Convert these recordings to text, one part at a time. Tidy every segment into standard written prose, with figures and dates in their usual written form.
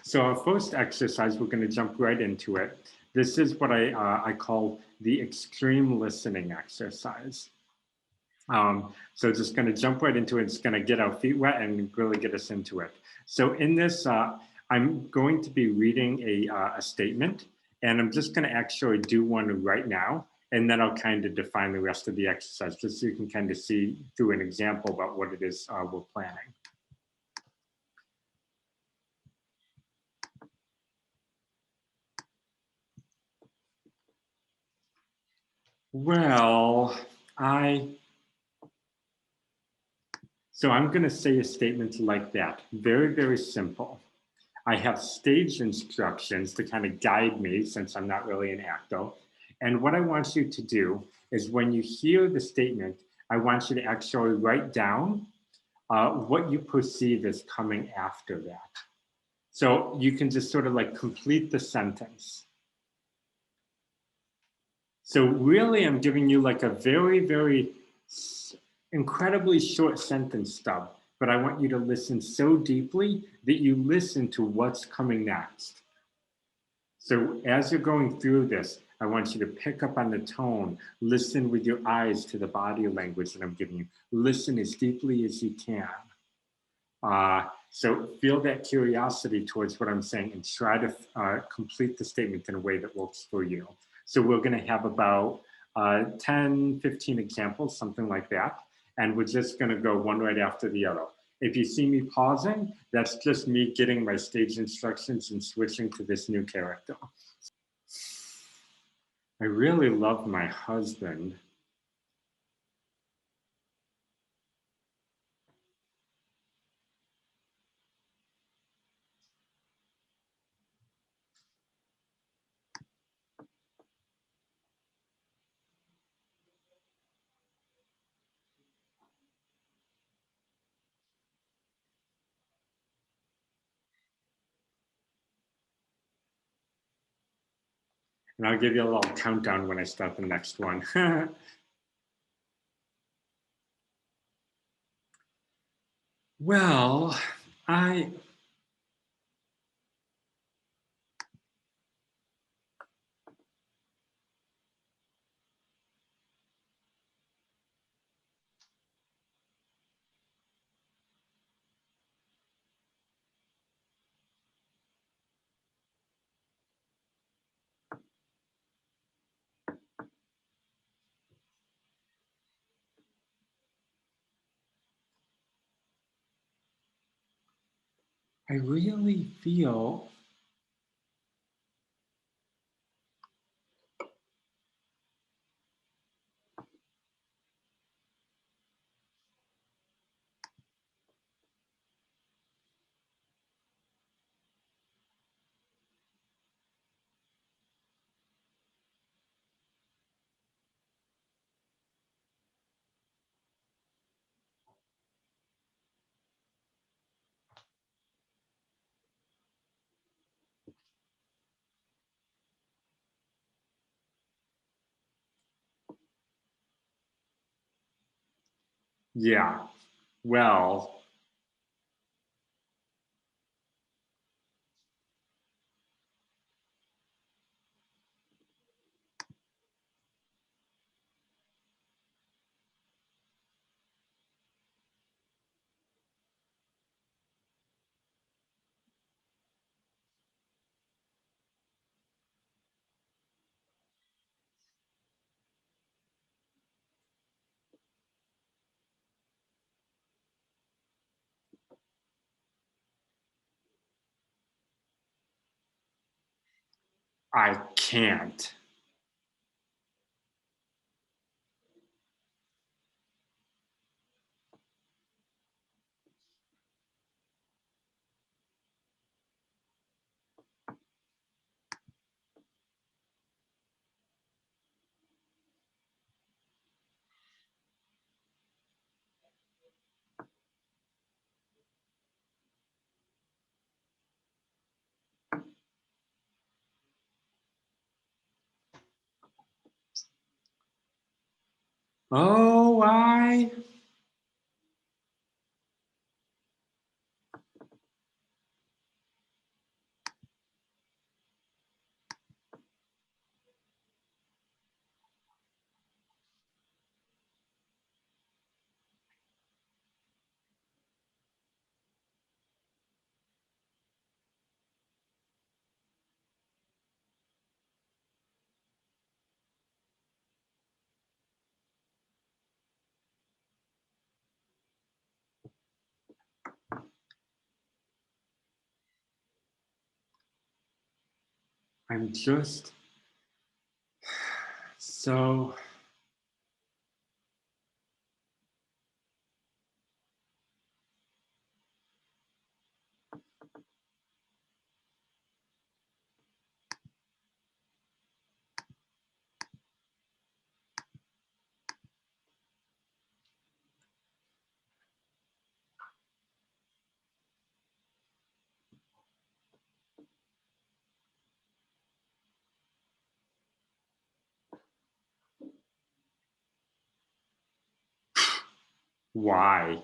So our first exercise, we're going to jump right into it. This is what I call the extreme listening exercise. So just going to jump right into it. It's going to get our feet wet and really get us into it. So in this, I'm going to be reading a statement, and I'm just going to actually do one right now. And then I'll kind of define the rest of the exercise, just so you can kind of see through an example about what it is we're planning. Well, so I'm going to say a statement like that. Very, very simple. I have stage instructions to kind of guide me since I'm not really an actor. And what I want you to do is when you hear the statement, I want you to actually write down what you perceive as coming after that. So you can just sort of like complete the sentence. So really, I'm giving you like a very, very incredibly short sentence stub, but I want you to listen so deeply that you listen to what's coming next. So as you're going through this, I want you to pick up on the tone, listen with your eyes to the body language that I'm giving you. Listen as deeply as you can. So feel that curiosity towards what I'm saying and try to complete the statement in a way that works for you. So we're going to have about 10, 15 examples, something like that. And we're just going to go one right after the other. If you see me pausing, that's just me getting my stage instructions and switching to this new character. I really love my husband. And I'll give you a little countdown when I start the next one. Well, I really feel yeah, well, I can't. Oh, I'm just so, why?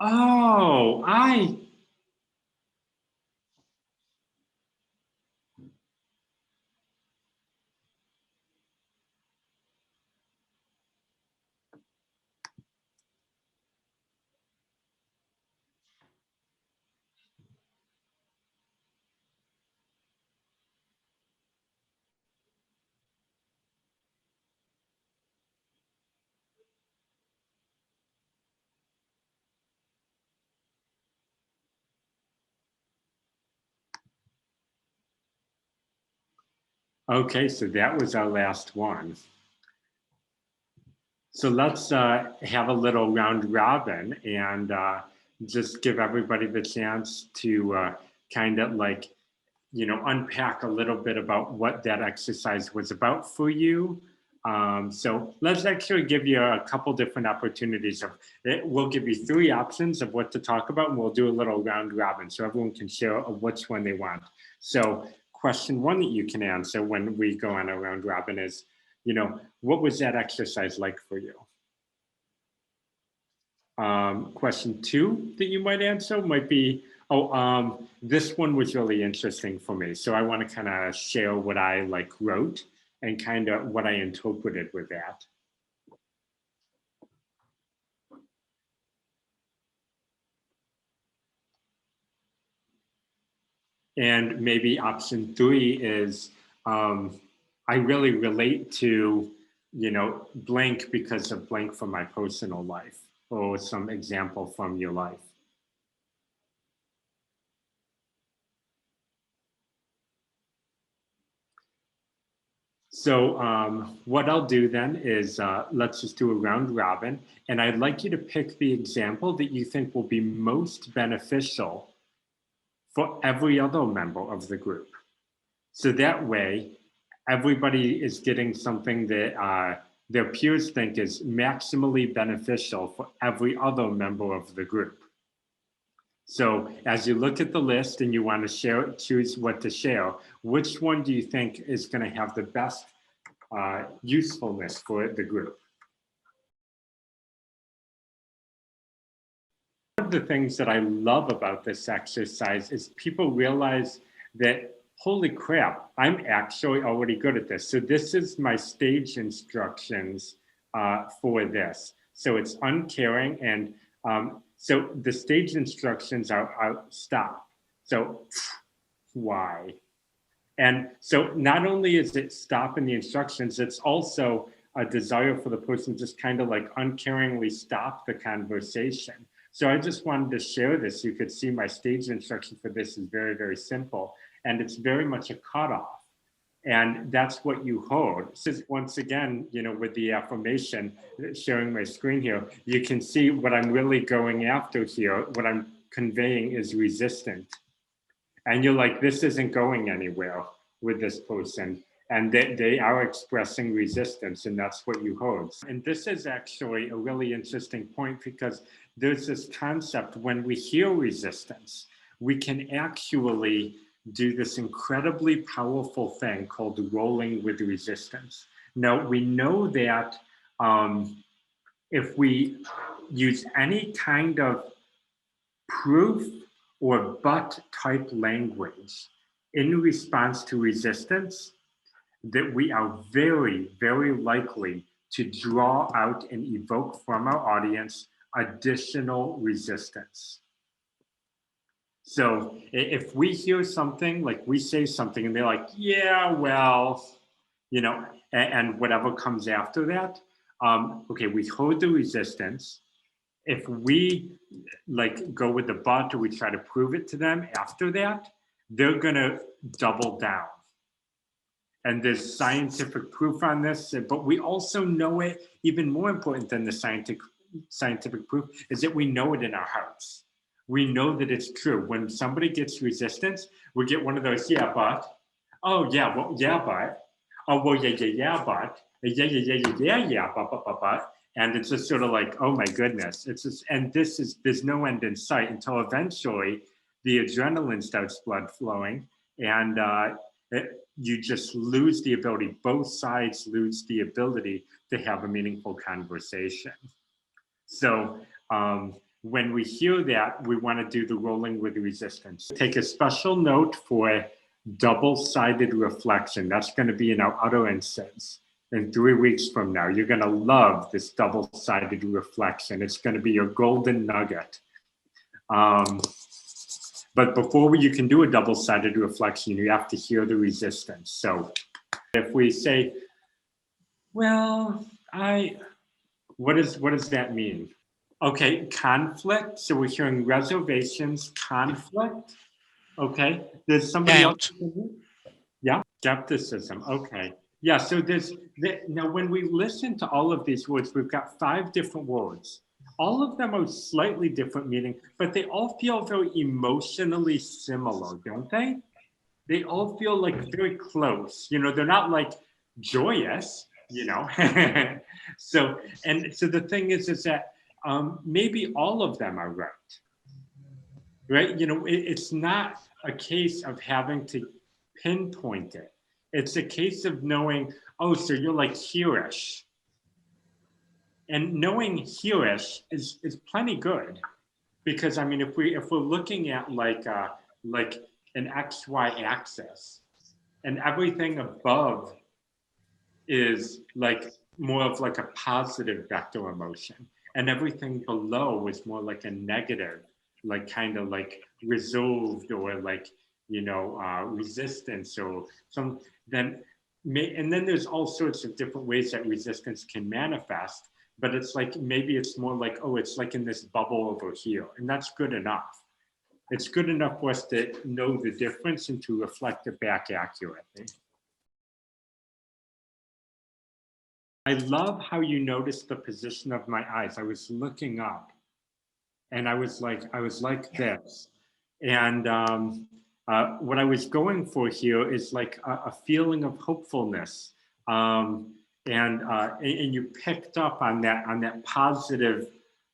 Oh, okay, so that was our last one. So let's have a little round robin and just give everybody the chance to kind of like, unpack a little bit about what that exercise was about for you. So let's actually give you a couple different opportunities of it. We'll give you three options of what to talk about, and we'll do a little round robin so everyone can share which one they want. So question one that you can answer when we go on a round robin is, what was that exercise like for you? Question two that you might answer might be, this one was really interesting for me. So I want to kind of share what I like wrote and kind of what I interpreted with that. And maybe option three is, I really relate to, blank because of blank from my personal life or some example from your life. So what I'll do then is let's just do a round robin. And I'd like you to pick the example that you think will be most beneficial for every other member of the group. So that way, everybody is getting something that their peers think is maximally beneficial for every other member of the group. So as you look at the list and you want to choose what to share, which one do you think is going to have the best usefulness for the group? One of the things that I love about this exercise is people realize that, holy crap, I'm actually already good at this. So this is my stage instructions for this. So it's uncaring. And so the stage instructions are stop. So why? And so not only is it stop in the instructions, it's also a desire for the person to just kind of like uncaringly stop the conversation. So I just wanted to share this. You could see my stage instruction for this is very, very simple. And it's very much a cutoff. And that's what you hold. So once again, with the affirmation, sharing my screen here, you can see what I'm really going after here. What I'm conveying is resistant. And you're like, this isn't going anywhere with this person. And they are expressing resistance, and that's what you hold. And this is actually a really interesting point because there's this concept when we hear resistance, we can actually do this incredibly powerful thing called rolling with resistance. Now, we know that if we use any kind of proof or but type language in response to resistance, that we are very, very likely to draw out and evoke from our audience additional resistance. So if we hear something, like we say something and they're like, yeah, well, you know, and whatever comes after that, okay, we hold the resistance. If we like go with the but or we try to prove it to them after that, they're gonna double down. And there's scientific proof on this, but we also know it. Even more important than the scientific proof is that we know it in our hearts. We know that it's true. When somebody gets resistance, we get one of those, yeah, but, oh yeah, well, yeah, but, oh well, yeah, but, yeah, but, and it's just sort of like, oh my goodness, it's just, and there's no end in sight until eventually the adrenaline starts blood flowing, and you just lose the ability, both sides lose the ability to have a meaningful conversation. So when we hear that, we want to do the rolling with resistance. Take a special note for double-sided reflection. That's going to be in our utterances in 3 weeks from now. You're going to love this double-sided reflection. It's going to be your golden nugget. But before you can do a double-sided reflection, you have to hear the resistance. So if we say, well, what does that mean? Okay, conflict. So we're hearing reservations, conflict. Okay, there's somebody else. Yeah, skepticism. Okay. Yeah, so now when we listen to all of these words, we've got 5 different words. All of them are slightly different meaning, but they all feel very emotionally similar, don't they? They all feel like very close. You know, they're not like joyous, you know. So the thing is that maybe all of them are right. Right? You know, it's not a case of having to pinpoint it. It's a case of knowing, oh, so you're like hereish. And knowing hereish is plenty good, because I mean, if we're looking at like an XY axis, and everything above is like more of like a positive vector emotion, and everything below is more like a negative, like kind of like resolved or like, you know, resistance or some, then and then there's all sorts of different ways that resistance can manifest, but it's like maybe it's more like, oh, it's like in this bubble over here, and that's good enough. It's good enough for us to know the difference and to reflect it back accurately. I love how you noticed the position of my eyes. I was looking up and I was like this. And what I was going for here is like a feeling of hopefulness. And you picked up on that positive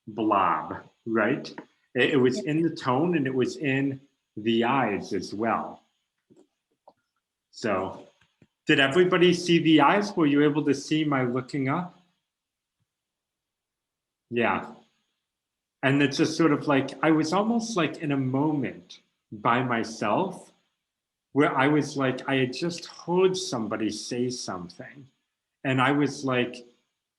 blob, right? It was in the tone and it was in the eyes as well. So did everybody see the eyes? Were you able to see my looking up? Yeah. And it's just sort of like, I was almost like in a moment by myself where I was like, I had just heard somebody say something. And I was like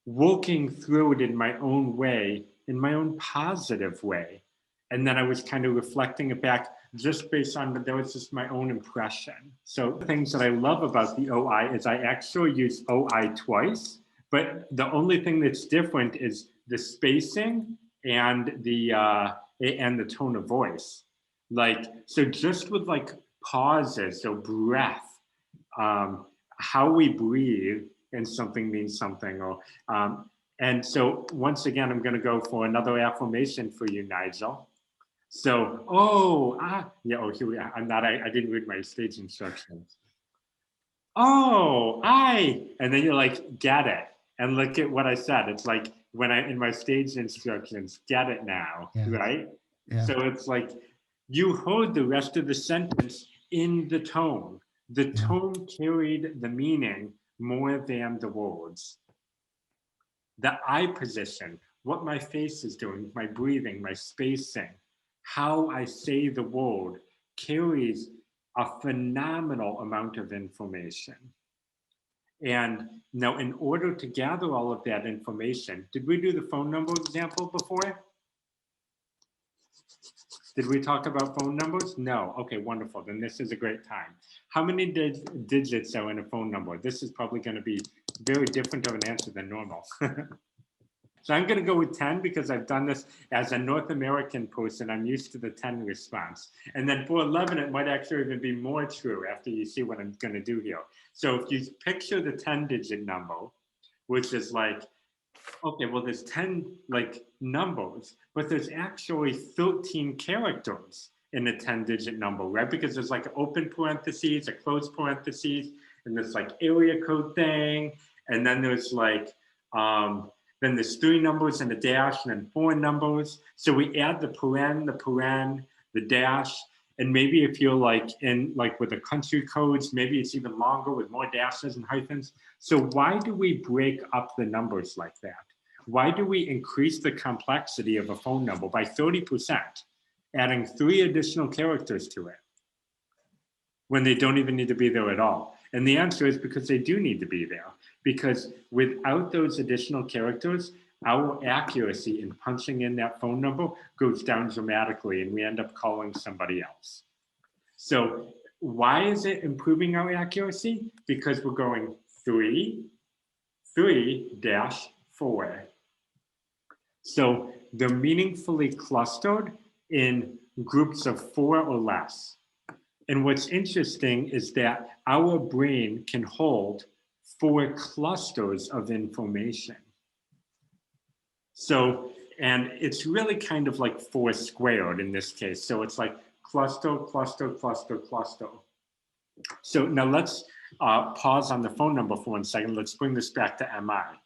working through it in my own way, in my own positive way. And then I was kind of reflecting it back just based on that was just my own impression. So the things that I love about the OI is I actually use OI twice, but the only thing that's different is the spacing and the tone of voice. Like, so just with like pauses, so breath, how we breathe, and something means something, or and so once again, I'm going to go for another affirmation for you, Nigel. So, yeah, oh, here we are. I didn't read my stage instructions. Oh, and then you're like, get it. And look at what I said. It's like when in my stage instructions, get it now, right? Yeah. So it's like you heard the rest of the sentence in the tone. The tone carried the meaning more than the words. The eye position, what my face is doing, my breathing, my spacing, how I say the word carries a phenomenal amount of information. And now, in order to gather all of that information, did we do the phone number example before? Did we talk about phone numbers? No. Okay, wonderful. Then this is a great time. How many digits are in a phone number? This is probably going to be very different of an answer than normal. So I'm going to go with 10 because I've done this as a North American person. I'm used to the 10 response. And then for 11, it might actually even be more true after you see what I'm going to do here. So if you picture the 10-digit number, which is like, okay, well, there's 10 like numbers, but there's actually 13 characters in a 10-digit number, right? Because there's like open parentheses, a closed parentheses, and this like area code thing. And then there's like, then there's 3 numbers and a dash and then 4 numbers. So we add the paren, the dash, and maybe if you're like in like with the country codes, maybe it's even longer with more dashes and hyphens. So why do we break up the numbers like that? Why do we increase the complexity of a phone number by 30%, adding 3 additional characters to it when they don't even need to be there at all? And the answer is because they do need to be there. Because without those additional characters, our accuracy in punching in that phone number goes down dramatically and we end up calling somebody else. So why is it improving our accuracy? Because we're going 3, 3-4. So they're meaningfully clustered in groups of 4 or less. And what's interesting is that our brain can hold 4 clusters of information. So, and it's really kind of like 4 squared in this case. So it's like cluster, cluster, cluster, cluster. So now let's pause on the phone number for 1 second. Let's bring this back to MI.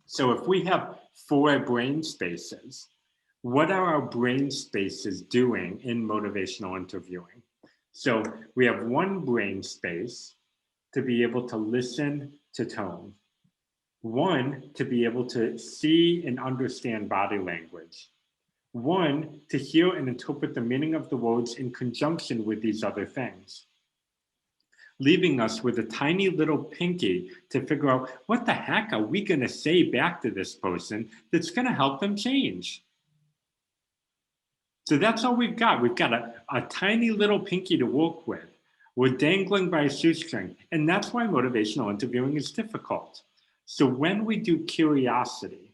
So if we have 4 brain spaces, what are our brain spaces doing in motivational interviewing? So we have 1 brain space to be able to listen to tone, 1 to be able to see and understand body language, 1 to hear and interpret the meaning of the words in conjunction with these other things, leaving us with a tiny little pinky to figure out what the heck are we going to say back to this person that's going to help them change. So that's all we've got. We've got a tiny little pinky to work with. We're dangling by a shoestring. And that's why motivational interviewing is difficult. So when we do curiosity,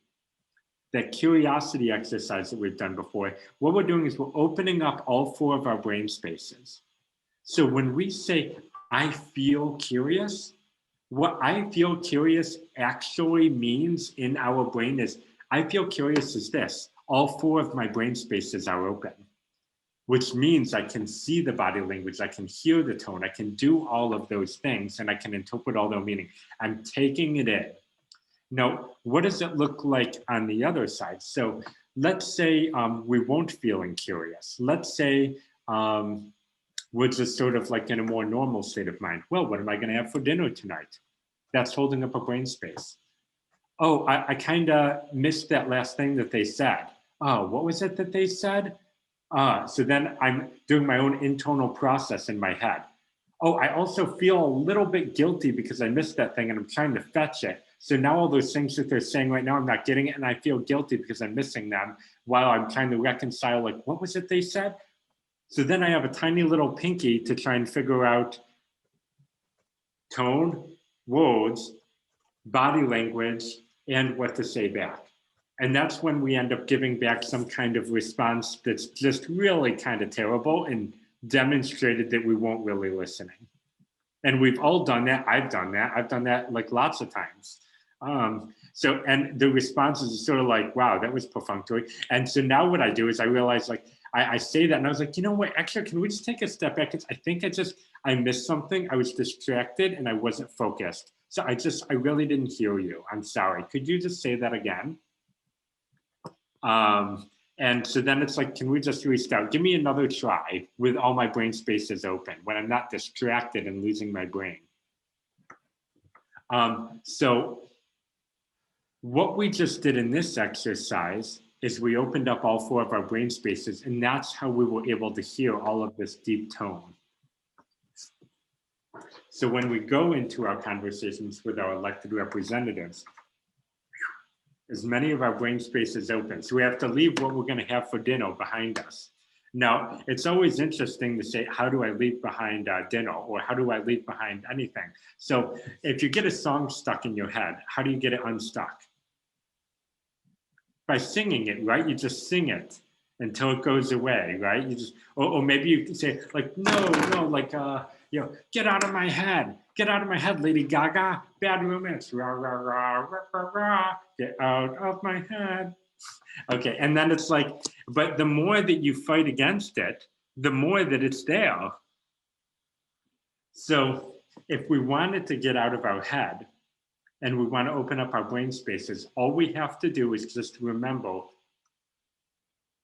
that curiosity exercise that we've done before, what we're doing is we're opening up all 4 of our brain spaces. So when we say, I feel curious, what I feel curious actually means in our brain is, I feel curious is this. All 4 of my brain spaces are open, which means I can see the body language, I can hear the tone, I can do all of those things, and I can interpret all their meaning. I'm taking it in. Now, what does it look like on the other side? So let's say we won't feeling curious. Let's say we're just sort of like in a more normal state of mind. Well, what am I going to have for dinner tonight? That's holding up a brain space. Oh, I kind of missed that last thing that they said. Oh, what was it that they said? So then I'm doing my own internal process in my head. Oh, I also feel a little bit guilty because I missed that thing and I'm trying to fetch it. So now all those things that they're saying right now, I'm not getting it and I feel guilty because I'm missing them while I'm trying to reconcile, like, what was it they said? So then I have a tiny little pinky to try and figure out tone, words, body language, and what to say back. And that's when we end up giving back some kind of response that's just really kind of terrible and demonstrated that we weren't really listening. And we've all done that. I've done that like lots of times. So, and the responses are sort of like, wow, that was perfunctory. And so now what I do is I realize, like, I say that and I was like, you know what, actually, can we just take a step back? I think I missed something. I was distracted and I wasn't focused. So I really didn't hear you. I'm sorry. Could you just say that again? And so then it's like, can we just restart? Give me another try with all my brain spaces open when I'm not distracted and losing my brain. So what we just did in this exercise is we opened up all 4 of our brain spaces, and that's how we were able to hear all of this deep tone. So when we go into our conversations with our elected representatives, as many of our brain spaces open. So we have to leave what we're going to have for dinner behind us. Now, it's always interesting to say, how do I leave behind dinner, or how do I leave behind anything? So if you get a song stuck in your head, how do you get it unstuck? By singing it, right? You just sing it until it goes away, right? You just, or maybe you can say like, no, like, get out of my head. Get out of my head, Lady Gaga. Bad romance. Rah, rah, rah, rah, rah, rah. Get out of my head. Okay, and then it's like, but the more that you fight against it, the more that it's there. So if we wanted to get out of our head and we want to open up our brain spaces, all we have to do is just remember,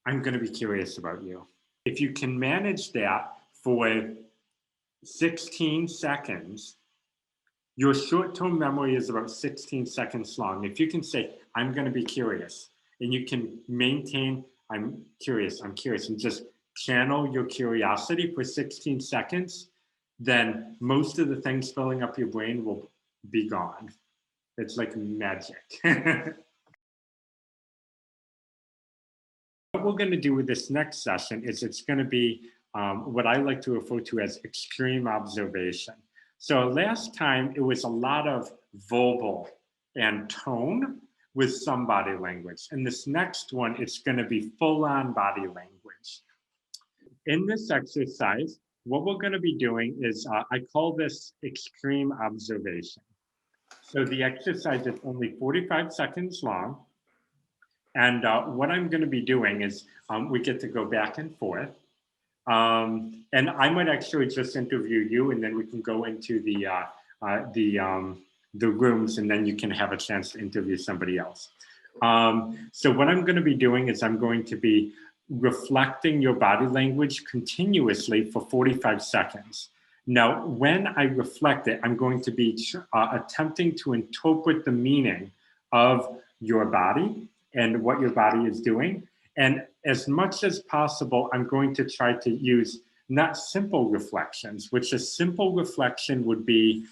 I'm going to be curious about you. If you can manage that for 16 seconds, your short-term memory is about 16 seconds long. If you can say, I'm going to be curious, and you can maintain, I'm curious, and just channel your curiosity for 16 seconds, then most of the things filling up your brain will be gone. It's like magic. What we're going to do with this next session is it's going to be what I like to refer to as extreme observation. So last time it was a lot of verbal and tone with some body language. And this next one, it's going to be full-on body language. In this exercise, what we're going to be doing is, I call this extreme observation. So the exercise is only 45 seconds long. And what I'm going to be doing is we get to go back and forth. And I might actually just interview you, and then we can go into the rooms, and then you can have a chance to interview somebody else. So what I'm going to be doing is I'm going to be reflecting your body language continuously for 45 seconds. Now, when I reflect it, I'm going to be attempting to interpret the meaning of your body and what your body is doing. And as much as possible, I'm going to try to use not simple reflections, which a simple reflection would be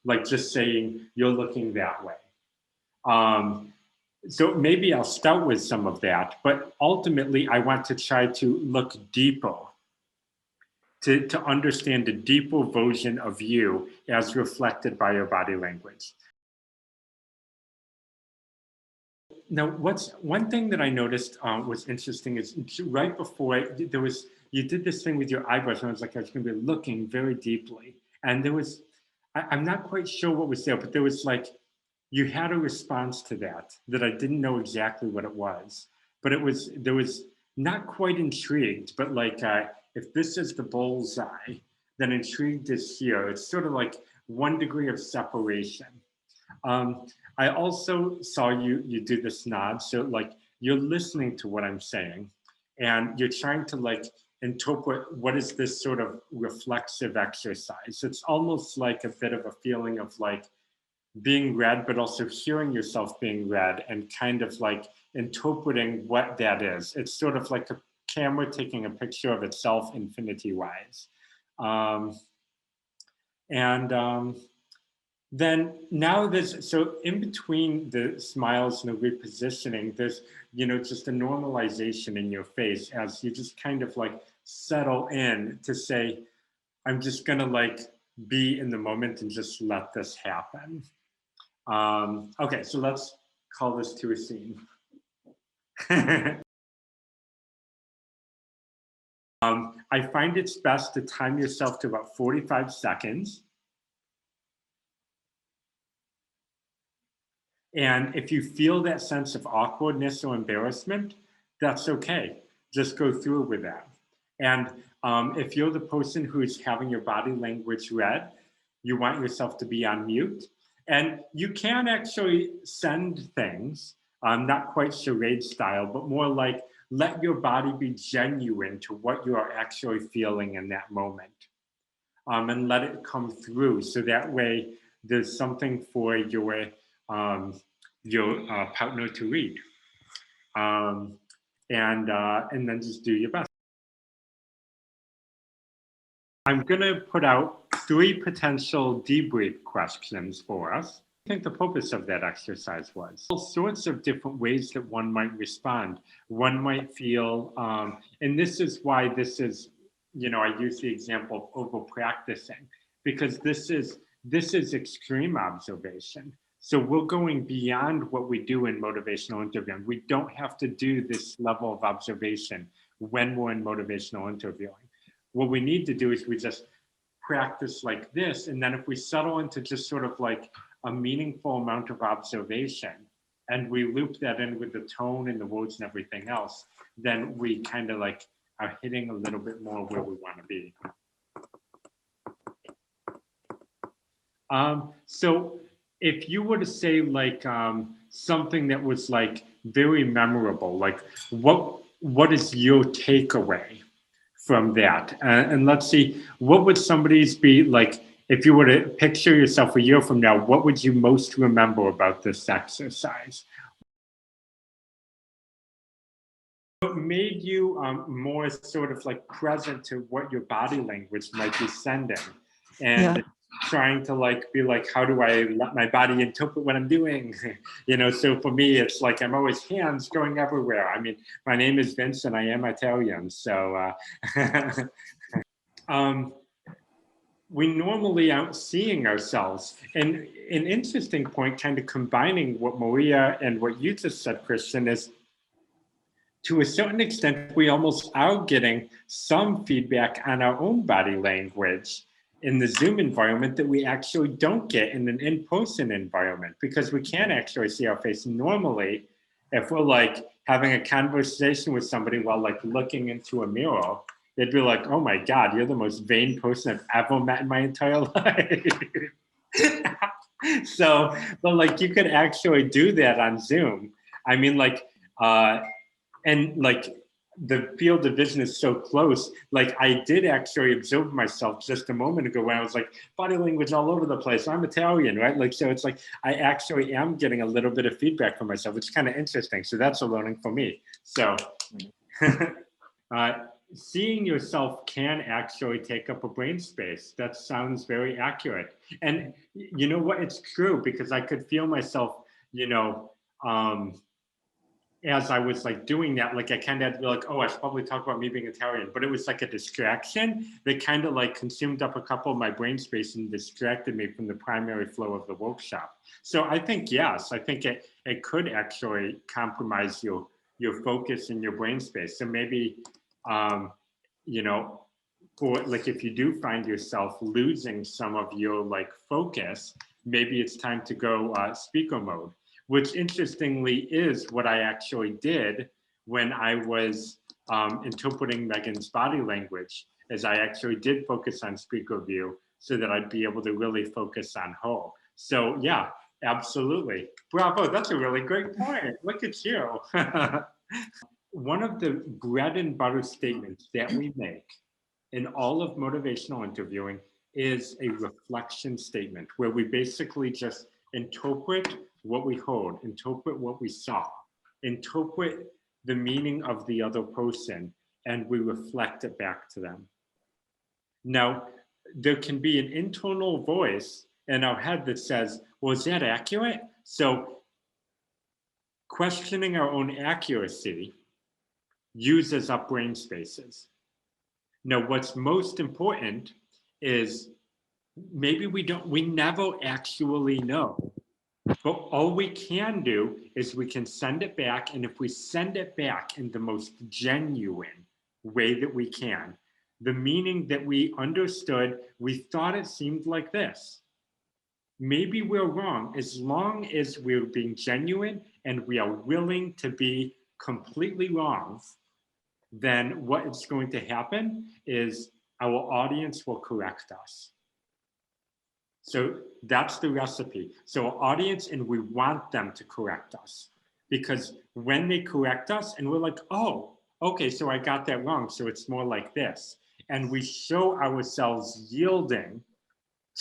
like just saying, you're looking that way. So maybe I'll start with some of that, but ultimately I want to try to look deeper, to understand a deeper version of you as reflected by your body language. Now, one thing that I noticed was interesting is right before you did this thing with your eyebrows, and I was like, I was going to be looking very deeply. And there was, I'm not quite sure what was there, but there was like, you had a response to that I didn't know exactly what it was. But there was not quite intrigued, but like, if this is the bullseye, then intrigued is here. It's sort of like 1 degree of separation. I also saw you do this nod. So like you're listening to what I'm saying and you're trying to like interpret what is this sort of reflexive exercise. It's almost like a bit of a feeling of like being read, but also hearing yourself being read and kind of like interpreting what that is. It's sort of like a camera taking a picture of itself infinity-wise. Then now so in between the smiles and the repositioning, there's, just a normalization in your face as you just kind of like settle in to say, I'm just gonna like be in the moment and just let this happen. Okay, so let's call this to a scene. I find it's best to time yourself to about 45 seconds. And if you feel that sense of awkwardness or embarrassment, that's okay. Just go through with that. And if you're the person who's having your body language read, you want yourself to be on mute. And you can actually send things, not quite charade style, but more like let your body be genuine to what you are actually feeling in that moment. And let it come through. So that way there's something for your partner to read. And then just do your best. I'm going to put out 3 potential debrief questions for us. I think the purpose of that exercise was all sorts of different ways that one might respond. One might feel, and this is why this is, I use the example of over practicing, because this is extreme observation. So we're going beyond what we do in motivational interviewing. We don't have to do this level of observation when we're in motivational interviewing. What we need to do is we just practice like this. And then if we settle into just sort of like a meaningful amount of observation and we loop that in with the tone and the words and everything else, then we kind of like are hitting a little bit more where we want to be. So if you were to say like something that was like very memorable, like what is your takeaway from that? And let's see, what would somebody's be like, if you were to picture yourself a year from now, what would you most remember about this exercise? What made you more sort of like present to what your body language might be sending, and trying to like be like, how do I let my body interpret what I'm doing? So for me, it's like I'm always hands going everywhere. I mean, my name is Vince and I am Italian, so we normally aren't seeing ourselves. And an interesting point, kind of combining what Maria and what you just said, Christian, is to a certain extent, we almost are getting some feedback on our own body language in the Zoom environment that we actually don't get in an in-person environment, because we can't actually see our face. Normally, if we're like having a conversation with somebody while like looking into a mirror, they'd be like, oh my God, you're the most vain person I've ever met in my entire life. So, but like you could actually do that on Zoom. I mean, like, and like the field of vision is so close. Like I did actually observe myself just a moment ago when I was like body language all over the place. I'm Italian, right? Like, so it's like, I actually am getting a little bit of feedback from myself. It's kind of interesting. So that's a learning for me. So seeing yourself can actually take up a brain space. That sounds very accurate. And you know what? It's true, because I could feel myself, as I was like doing that, like I kind of had to be like, oh, I should probably talk about me being Italian, but it was like a distraction that kind of like consumed up a couple of my brain space and distracted me from the primary flow of the workshop. So I think, yes, I think it could actually compromise your focus in your brain space. So maybe, for like, if you do find yourself losing some of your like focus, maybe it's time to go speaker mode, which interestingly is what I actually did when I was interpreting Megan's body language, is I actually did focus on speaker view so that I'd be able to really focus on her. So yeah, absolutely. Bravo, that's a really great point. Look at you. One of the bread and butter statements that we make in all of motivational interviewing is a reflection statement, where we basically just interpret what we heard, interpret what we saw, interpret the meaning of the other person, and we reflect it back to them. Now, there can be an internal voice in our head that says, well, is that accurate? So questioning our own accuracy uses up brain spaces. Now, what's most important is maybe we never actually know. But all we can do is we can send it back. And if we send it back in the most genuine way that we can, the meaning that we understood, we thought it seemed like this. Maybe we're wrong. As long as we're being genuine and we are willing to be completely wrong, then what is going to happen is our audience will correct us. So that's the recipe. So our audience, and we want them to correct us, because when they correct us and we're like, oh, okay, so I got that wrong, so it's more like this. And we show ourselves yielding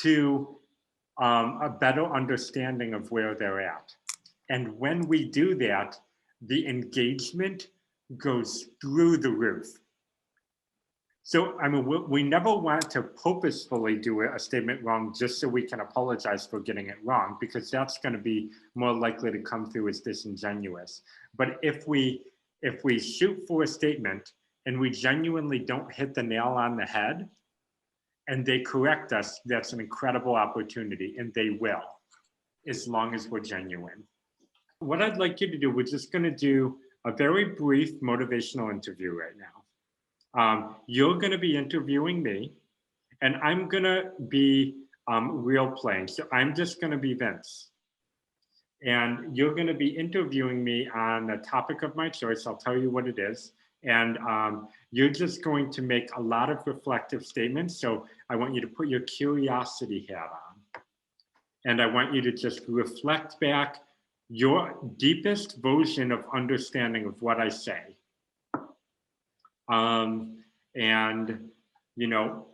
to a better understanding of where they're at. And when we do that, the engagement goes through the roof. So, I mean, we never want to purposefully do a statement wrong just so we can apologize for getting it wrong, because that's going to be more likely to come through as disingenuous. But if we shoot for a statement and we genuinely don't hit the nail on the head and they correct us, that's an incredible opportunity, and they will, as long as we're genuine. What I'd like you to do, we're just going to do a very brief motivational interview right now. You're going to be interviewing me, and I'm going to be role playing. So I'm just going to be Vince. And you're going to be interviewing me on a topic of my choice. I'll tell you what it is. And you're just going to make a lot of reflective statements. So I want you to put your curiosity hat on. And I want you to just reflect back your deepest version of understanding of what I say. And, you know,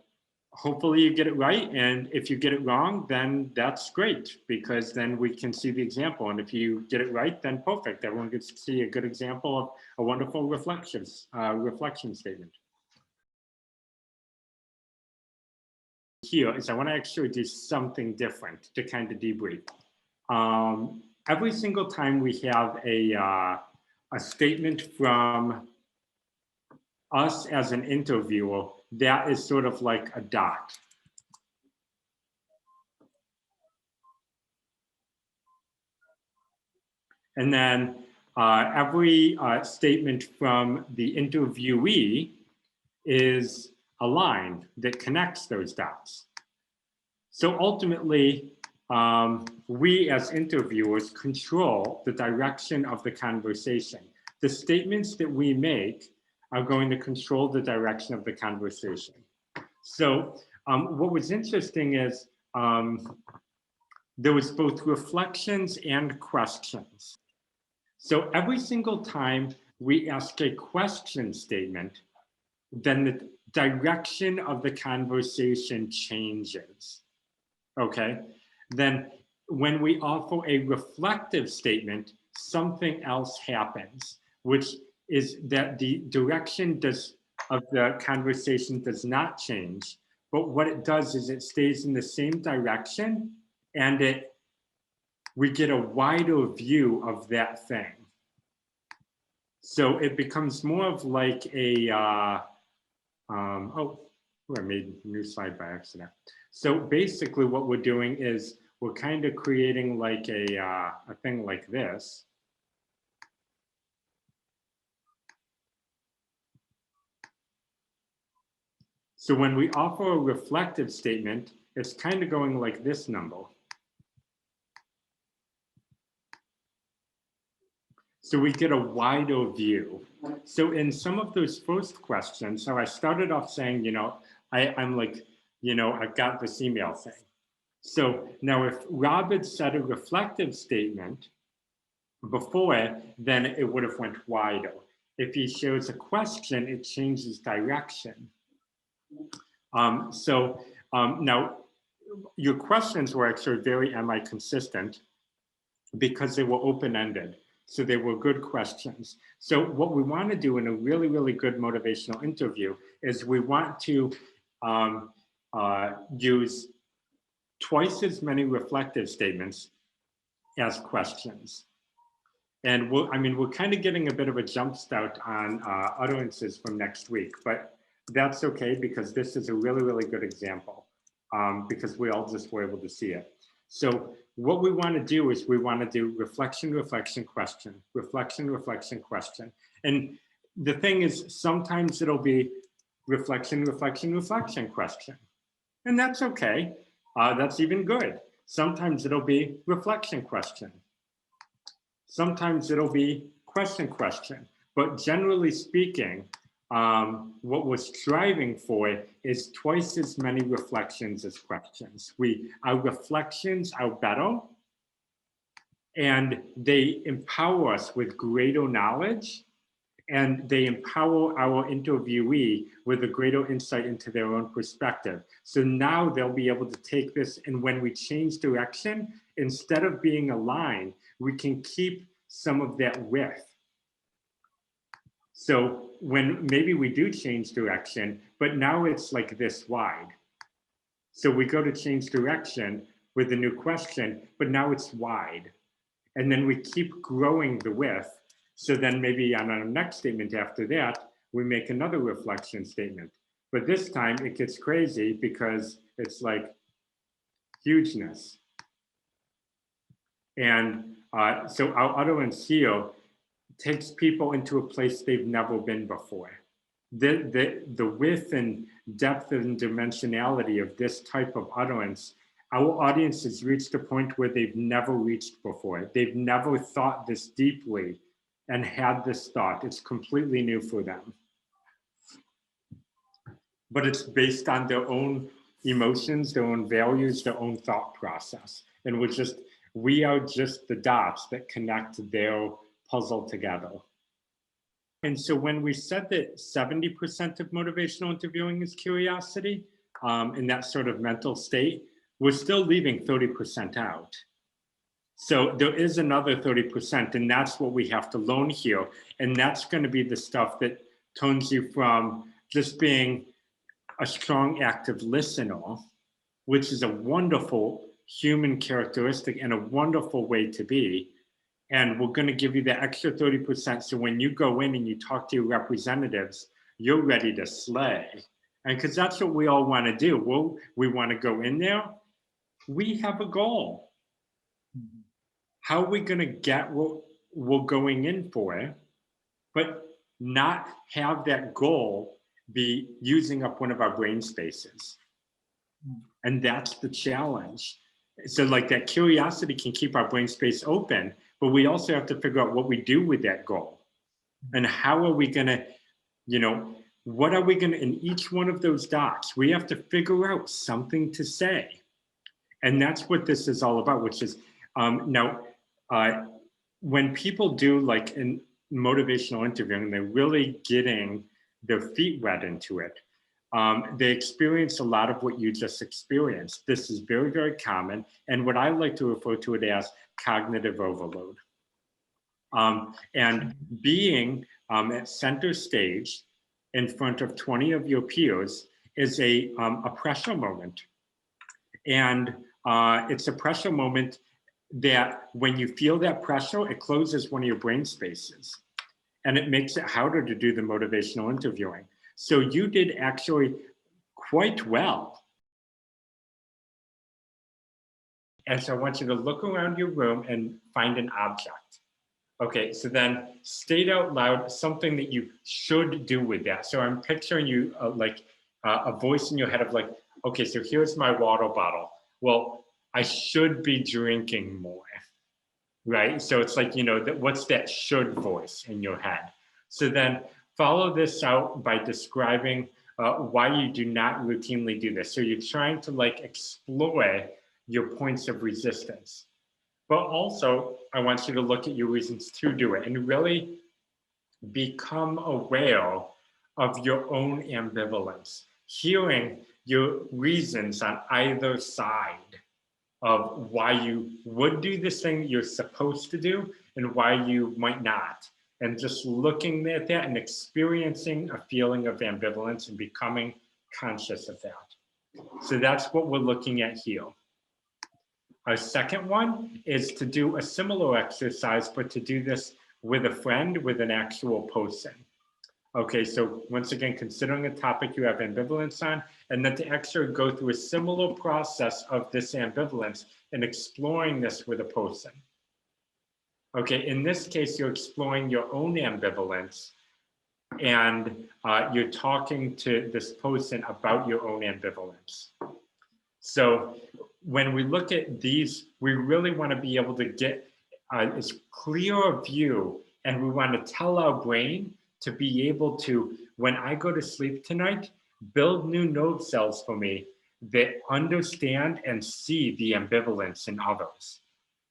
hopefully you get it right. And if you get it wrong, then that's great, because then we can see the example. And if you get it right, then perfect. Everyone gets to see a good example of a wonderful reflection statement. Here is I want to actually do something different to kind of debrief. Every single time we have a statement from us as an interviewer, that is sort of like a dot. And then every statement from the interviewee is a line that connects those dots. So ultimately, we as interviewers control the direction of the conversation. The statements that we make are going to control the direction of the conversation. So what was interesting is there was both reflections and questions. So every single time we ask a question statement, then the direction of the conversation changes, okay? Then when we offer a reflective statement, something else happens, which is that the direction of the conversation does not change, but what it does is it stays in the same direction, and we get a wider view of that thing. So it becomes more of like a, I made a new slide by accident. So basically what we're doing is we're kind of creating like a thing like this. So when we offer a reflective statement, it's kind of going like this number. So we get a wider view. So in some of those first questions, so I started off saying, you know, I'm like, you know, I've got this email thing. So now if Rob had said a reflective statement before, then it would have went wider. If he shows a question, it changes direction. Now your questions were actually very consistent because they were open-ended. So they were good questions. So what we want to do in a really, really good motivational interview is we want to use twice as many reflective statements as questions. And we're kind of getting a bit of a jump start on utterances from next week, but that's okay because this is a really, really good example because we all just were able to see it. So what we want to do is we want to do reflection, reflection, question, reflection, reflection, question. And the thing is, sometimes it'll be reflection, reflection, reflection, question. And that's okay. That's even good. Sometimes it'll be reflection, question. Sometimes it'll be question, question. But generally speaking, what we're striving for is twice as many reflections as questions. Our reflections are better, and they empower us with greater knowledge, and they empower our interviewee with a greater insight into their own perspective. So now they'll be able to take this, and when we change direction, instead of being a line, we can keep some of that width. So when maybe we do change direction, but now it's like this wide. So we go to change direction with a new question, but now it's wide. And then we keep growing the width. So then maybe on our next statement after that, we make another reflection statement. But this time it gets crazy because it's like hugeness. And so our utterance here takes people into a place they've never been before. The width and depth and dimensionality of this type of utterance, our audience has reached a point where they've never reached before. They've never thought this deeply and had this thought. It's completely new for them. But it's based on their own emotions, their own values, their own thought process. And we are just the dots that connect their puzzle together. And so when we said that 70% of motivational interviewing is curiosity, in that sort of mental state, we're still leaving 30% out. So there is another 30%, and that's what we have to learn here. And that's going to be the stuff that turns you from just being a strong, active listener, which is a wonderful human characteristic and a wonderful way to be. And we're going to give you the extra 30%. So when you go in and you talk to your representatives, you're ready to slay. And because that's what we all want to do. We want to go in there. We have a goal. How are we going to get what we're going in for, but not have that goal be using up one of our brain spaces? And that's the challenge. So like that curiosity can keep our brain space open, but we also have to figure out what we do with that goal. And how are we going to, what are we going to, in each one of those dots, we have to figure out something to say. And that's what this is all about, which is when people do like in motivational interviewing, they're really getting their feet wet into it. They experience a lot of what you just experienced. This is very, very common. And what I like to refer to it as cognitive overload. And being at center stage in front of 20 of your peers is a pressure moment. And it's a pressure moment that when you feel that pressure, it closes one of your brain spaces. And it makes it harder to do the motivational interviewing. So you did actually quite well. And so I want you to look around your room and find an object. Okay, so then state out loud something that you should do with that. So I'm picturing you like a voice in your head of like, okay, so here's my water bottle. Well, I should be drinking more, right? So it's like, what's that should voice in your head? So then follow this out by describing why you do not routinely do this. So you're trying to like explore your points of resistance. But also, I want you to look at your reasons to do it and really become aware of your own ambivalence, hearing your reasons on either side of why you would do this thing that you're supposed to do and why you might not. And just looking at that and experiencing a feeling of ambivalence and becoming conscious of that. So that's what we're looking at here. Our second one is to do a similar exercise, but to do this with a friend, with an actual person. Okay, so once again, considering a topic you have ambivalence on, and then to actually go through a similar process of this ambivalence and exploring this with a person. Okay, in this case, you're exploring your own ambivalence and you're talking to this person about your own ambivalence. So when we look at these, we really want to be able to get as clear a view, and we want to tell our brain to be able to, when I go to sleep tonight, build new node cells for me that understand and see the ambivalence in others.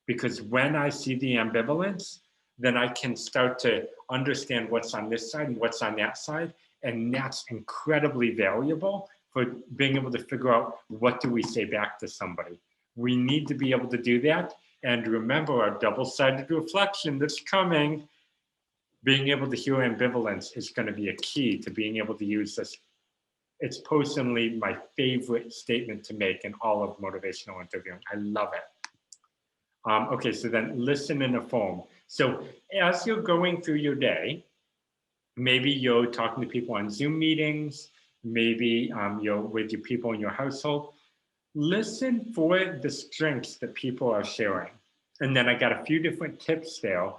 Because when I see the ambivalence, then I can start to understand what's on this side and what's on that side. And that's incredibly valuable for being able to figure out what do we say back to somebody. We need to be able to do that. And remember our double-sided reflection that's coming. being able to hear ambivalence is going to be a key to being able to use this. It's personally my favorite statement to make in all of motivational interviewing. I love it. Okay, so then listen and affirm. So as you're going through your day, maybe you're talking to people on Zoom meetings, maybe you're with your people in your household. Listen for the strengths that people are sharing. And then I got a few different tips there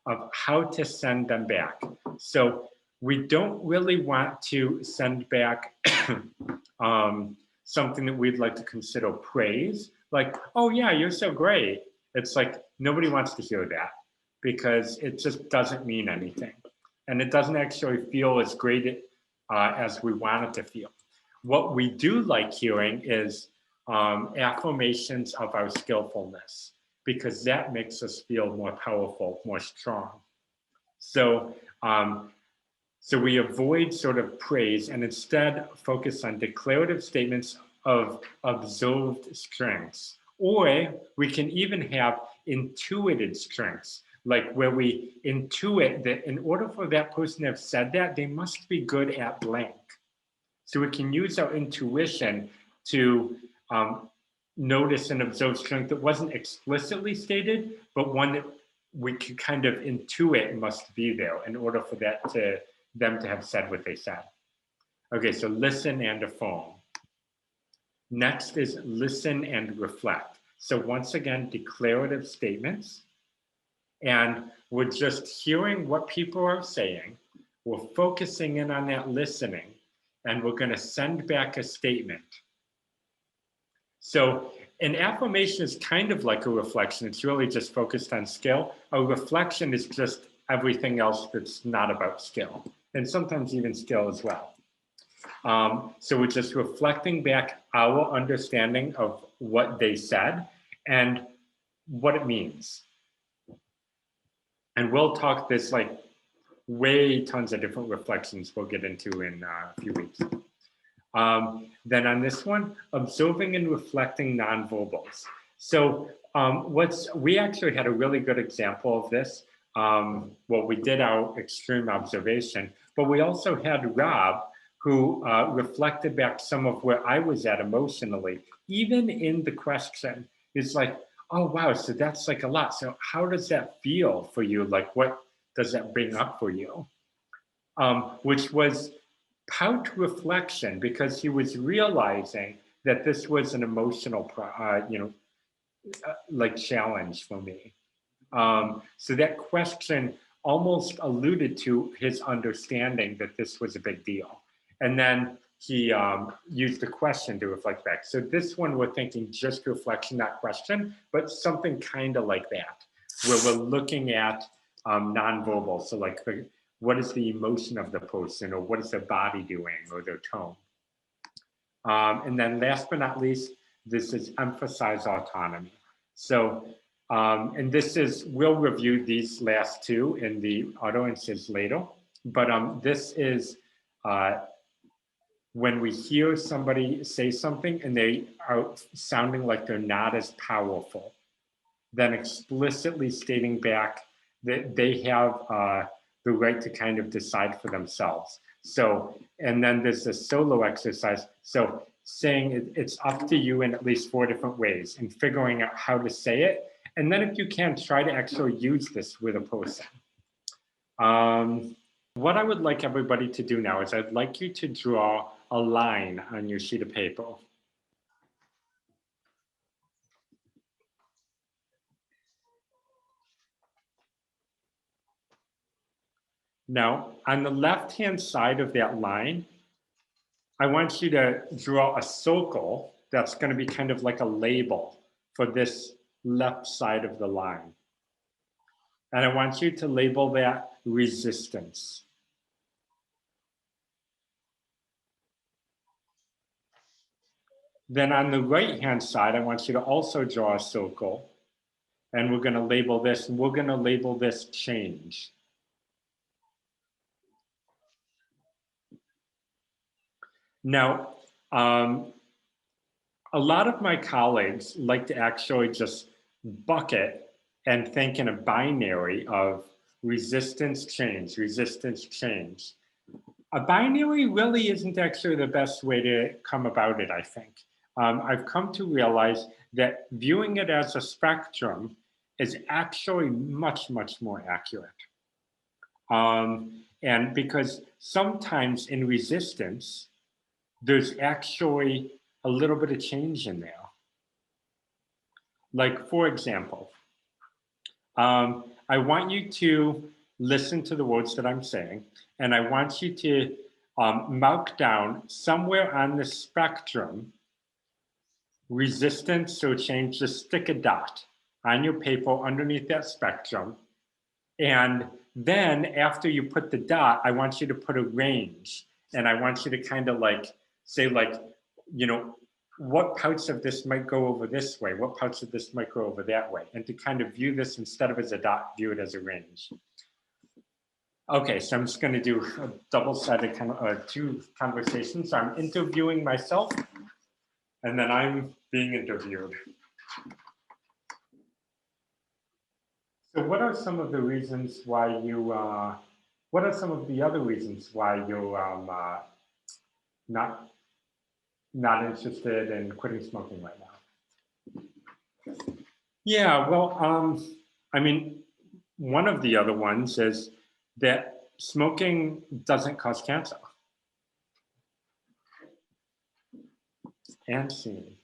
of how to send them back. So we don't really want to send back something that we'd like to consider praise, like, oh yeah, you're so great. It's like nobody wants to hear that because it just doesn't mean anything. And it doesn't actually feel as great as we want it to feel. What we do like hearing is affirmations of our skillfulness, because that makes us feel more powerful, more strong. So, so we avoid sort of praise and instead focus on declarative statements of observed strengths. Or we can even have intuited strengths, like where we intuit that in order for that person to have said that, they must be good at blank. So we can use our intuition to notice and observe strength that wasn't explicitly stated, but one that we could kind of intuit must be there in order for that to them to have said what they said. Okay, so listen and affirm. Next is listen and reflect. So once again, declarative statements. And we're just hearing what people are saying. We're focusing in on that listening, and we're going to send back a statement. So an affirmation is kind of like a reflection. It's really just focused on skill. A reflection is just everything else that's not about skill, and sometimes even skill as well. So we're just reflecting back our understanding of what they said and what it means. And we'll talk this like way tons of different reflections we'll get into in a few weeks. Then on this one, observing and reflecting nonverbals. So we actually had a really good example of this. Well, we did our extreme observation, but we also had Rob, who reflected back some of where I was at emotionally, even in the question. It's like, oh, wow, so that's like a lot. So how does that feel for you? Like, what does that bring up for you? Which was pout reflection, because he was realizing that this was an emotional, like challenge for me. So that question almost alluded to his understanding that this was a big deal. And then he used the question to reflect back. So this one, we're thinking just reflection, not question, but something kind of like that, where we're looking at nonverbal. So like, what is the emotion of the person, or what is their body doing, or their tone? And then last but not least, this is emphasize autonomy. So, and this is, we'll review these last two in the audiences later, but this is when we hear somebody say something and they are sounding like they're not as powerful, then explicitly stating back that they have the right to kind of decide for themselves. So, and then there's a solo exercise. So saying it's up to you in at least 4 different ways and figuring out how to say it. And then if you can, try to actually use this with a person. What I would like everybody to do now is I'd like you to draw a line on your sheet of paper. Now, on the left-hand side of that line, I want you to draw a circle that's going to be kind of like a label for this left side of the line. And I want you to label that resistance. Then on the right-hand side, I want you to also draw a circle. And we're going to label this, and we're going to label this change. Now, a lot of my colleagues like to actually just bucket and think in a binary of resistance, change, resistance, change. A binary really isn't actually the best way to come about it, I think. I've come to realize that viewing it as a spectrum is actually much, much more accurate. And because sometimes in resistance, there's actually a little bit of change in there. Like, for example, I want you to listen to the words that I'm saying, and I want you to mark down somewhere on the spectrum resistance, so change, just stick a dot on your paper underneath that spectrum. And then after you put the dot, I want you to put a range. And I want you to kind of like say, like, you know, what parts of this might go over this way? What parts of this might go over that way? And to kind of view this, instead of as a dot, view it as a range. Okay, so I'm just going to do a double-sided kind of two conversations. So I'm interviewing myself, and then I'm being interviewed. So what are some of the reasons why you, what are some of the other reasons why you're not interested in quitting smoking right now? Yeah, well, I mean, one of the other ones is that smoking doesn't cause cancer. And seen.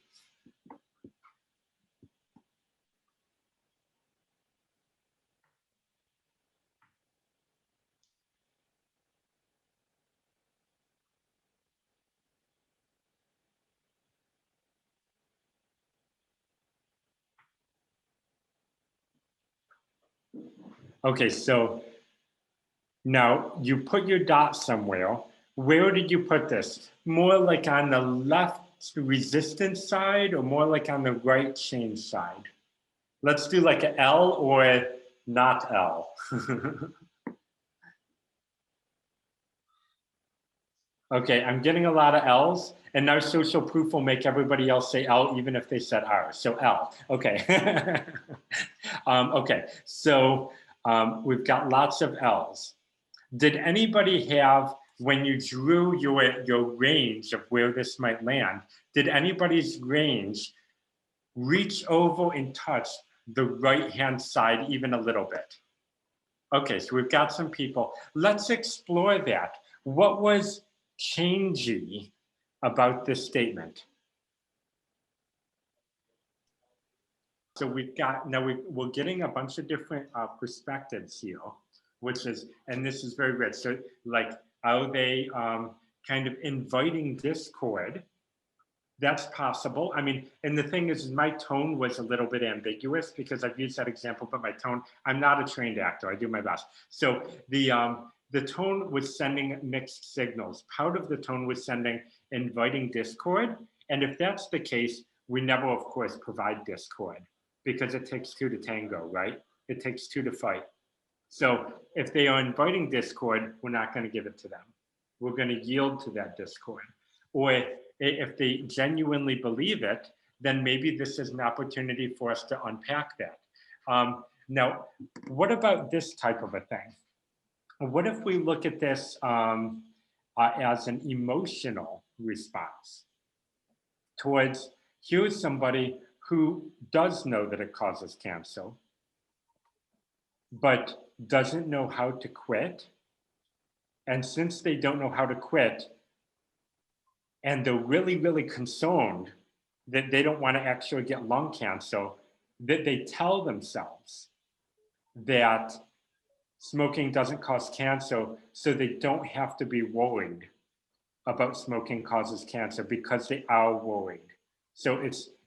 Okay, so now you put your dot somewhere. Where did you put this? More like on the left resistance side or more like on the right change side? Let's do like an L or not L. Okay, I'm getting a lot of L's, and now social proof will make everybody else say L even if they said R. So L, okay. Okay, so we've got lots of L's. Did anybody have, when you drew your range of where this might land, did anybody's range reach over and touch the right-hand side even a little bit? Okay, so we've got some people. Let's explore that. What was changey about this statement? So we've got, now we're getting a bunch of different perspectives here, which is, and this is very rich. So like, are they kind of inviting discord? That's possible. I mean, and the thing is, my tone was a little bit ambiguous because I've used that example, but my tone, I'm not a trained actor, I do my best. So the tone was sending mixed signals. Part of the tone was sending inviting discord. And if that's the case, we never, of course, provide discord because it takes two to tango, right? It takes two to fight. So if they are inviting discord, we're not going to give it to them. We're going to yield to that discord. Or if they genuinely believe it, then maybe this is an opportunity for us to unpack that. Now, what about this type of a thing? What if we look at this as an emotional response towards, here's somebody who does know that it causes cancer, but doesn't know how to quit. And since they don't know how to quit, and they're really, really concerned that they don't want to actually get lung cancer, that they tell themselves that smoking doesn't cause cancer, so they don't have to be worried about smoking causes cancer because they are worried. So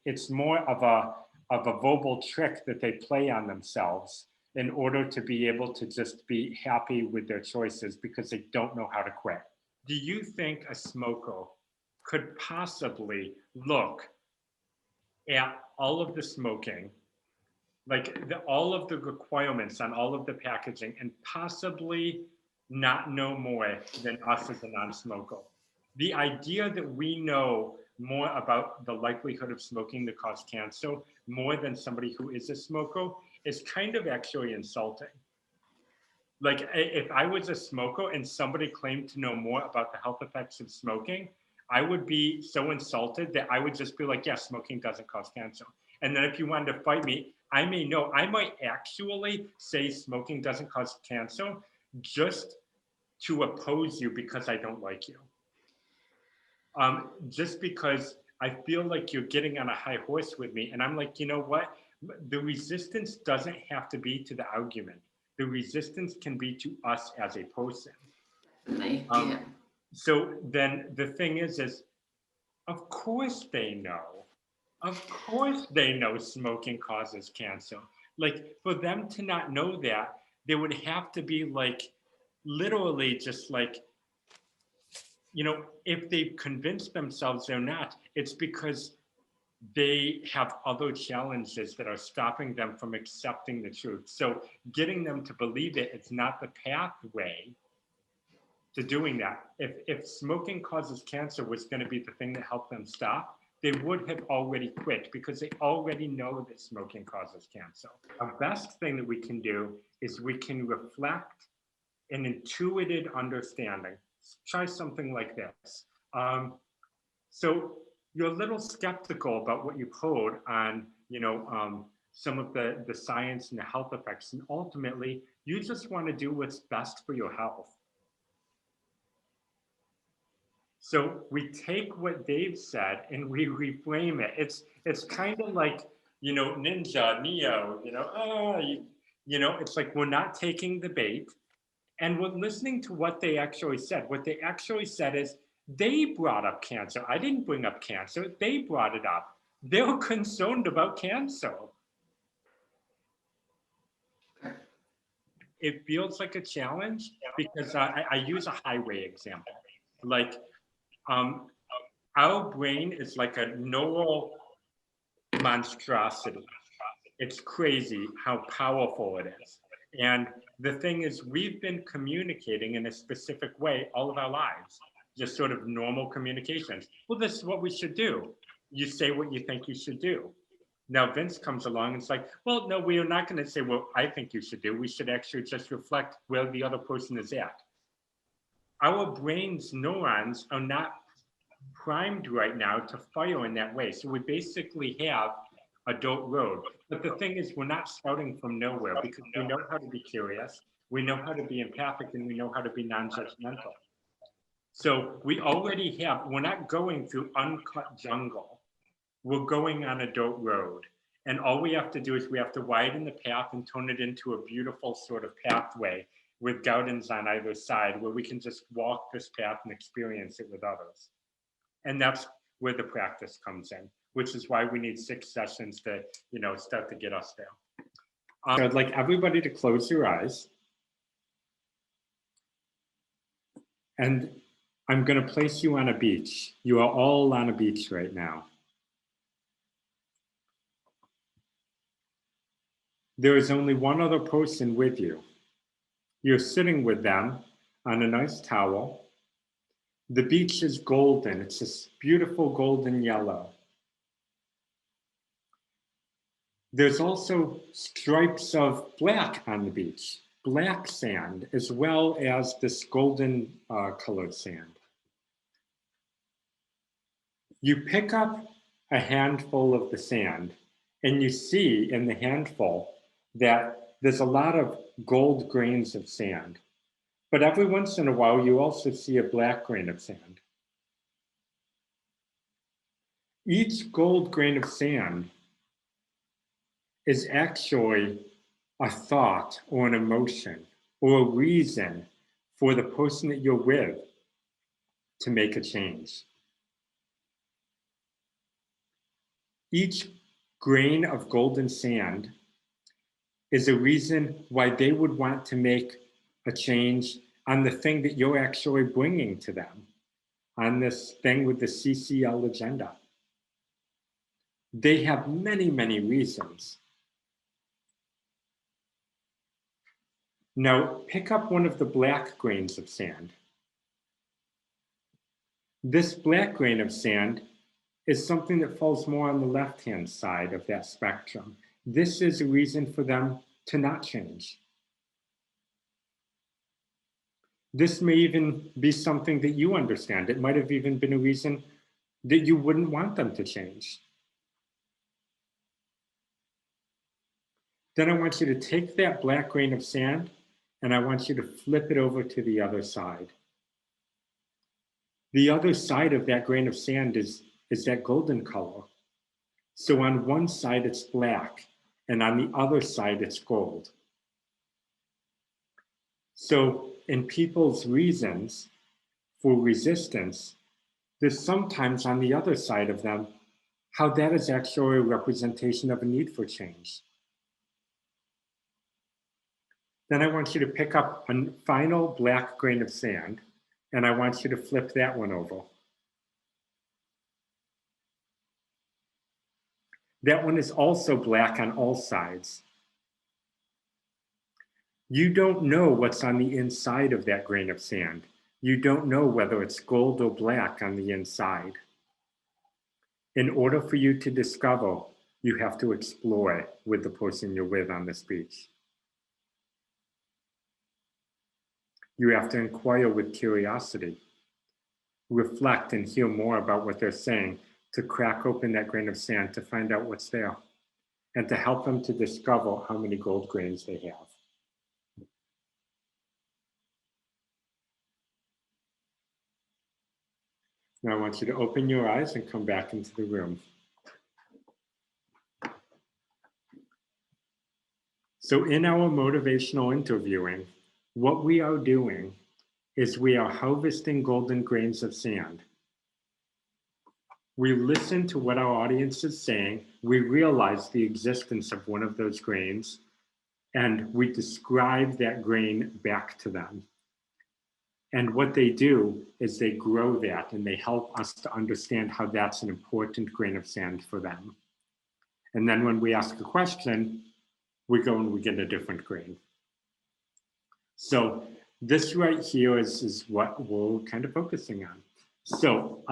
it's more of a verbal trick that they play on themselves in order to be able to just be happy with their choices because they don't know how to quit. Do you think a smoker could possibly look at all of the smoking, like all of the requirements on all of the packaging, and possibly not know more than us as a non-smoker? The idea that we know more about the likelihood of smoking to cause cancer more than somebody who is a smoker is kind of actually insulting. Like if I was a smoker and somebody claimed to know more about the health effects of smoking, I would be so insulted that I would just be like, yeah, smoking doesn't cause cancer. And then if you wanted to fight me, I might actually say smoking doesn't cause cancer just to oppose you because I don't like you. Just because I feel like you're getting on a high horse with me. And I'm like, you know what? The resistance doesn't have to be to the argument. The resistance can be to us as a person. Yeah. So then the thing is of course they know. Of course they know smoking causes cancer. Like for them to not know that, there would have to be like literally just like, if they've convinced themselves they're not, it's because they have other challenges that are stopping them from accepting the truth. So getting them to believe it, it's not the pathway to doing that. If smoking causes cancer was going to be the thing that helped them stop, they would have already quit because they already know that smoking causes cancer. The best thing that we can do is we can reflect an intuitive understanding. Try something like this. So you're a little skeptical about what you've heard on, some of the science and the health effects, and ultimately, you just want to do what's best for your health. So we take what Dave said and we reframe it. It's kind of like, Ninja, Neo, it's like we're not taking the bait and we're listening to what they actually said. What they actually said is they brought up cancer. I didn't bring up cancer. They brought it up. They were concerned about cancer. It feels like a challenge because I use a highway example. Like um, our brain is like a neural monstrosity. It's crazy how powerful it is. And the thing is, we've been communicating in a specific way all of our lives, just sort of normal communications. Well, this is what we should do. You say what you think you should do. Now, Vince comes along and it's like, well, no, we are not going to say what I think you should do. We should actually just reflect where the other person is at. Our brain's neurons are not primed right now to fire in that way. So we basically have a dirt road. But the thing is, we're not starting from nowhere because we know how to be curious, we know how to be empathic, and we know how to be non-judgmental. So we already have, we're not going through uncut jungle. We're going on a dirt road. And all we have to do is we have to widen the path and turn it into a beautiful sort of pathway with gardens on either side where we can just walk this path and experience it with others. And that's where the practice comes in, which is why we need 6 sessions to, start to get us there. So I'd like everybody to close your eyes. And I'm going to place you on a beach. You are all on a beach right now. There is only one other person with you. You're sitting with them on a nice towel. The beach is golden. It's this beautiful golden yellow. There's also stripes of black on the beach, black sand, as well as this golden colored sand. You pick up a handful of the sand and you see in the handful that there's a lot of gold grains of sand. But every once in a while, you also see a black grain of sand. Each gold grain of sand is actually a thought or an emotion or a reason for the person that you're with to make a change. Each grain of golden sand is a reason why they would want to make a change on the thing that you're actually bringing to them, on this thing with the CCL agenda. They have many, many reasons. Now, pick up one of the black grains of sand. This black grain of sand is something that falls more on the left-hand side of that spectrum. This is a reason for them to not change. This may even be something that you understand. It might have even been a reason that you wouldn't want them to change. Then I want you to take that black grain of sand and I want you to flip it over to the other side. The other side of that grain of sand is that golden color. So on one side it's black and on the other side it's gold. So in people's reasons for resistance, there's sometimes on the other side of them how that is actually a representation of a need for change. Then I want you to pick up a final black grain of sand and I want you to flip that one over. That one is also black on all sides. You don't know what's on the inside of that grain of sand. You don't know whether it's gold or black on the inside. In order for you to discover, you have to explore with the person you're with on this beach. You have to inquire with curiosity, reflect and hear more about what they're saying, to crack open that grain of sand to find out what's there, and to help them to discover how many gold grains they have. Now I want you to open your eyes and come back into the room. So in our motivational interviewing, what we are doing is we are harvesting golden grains of sand. We listen to what our audience is saying, we realize the existence of one of those grains, and we describe that grain back to them. And what they do is they grow that and they help us to understand how that's an important grain of sand for them. And then when we ask a question, we go and we get a different grain. So this right here is what we're kind of focusing on. So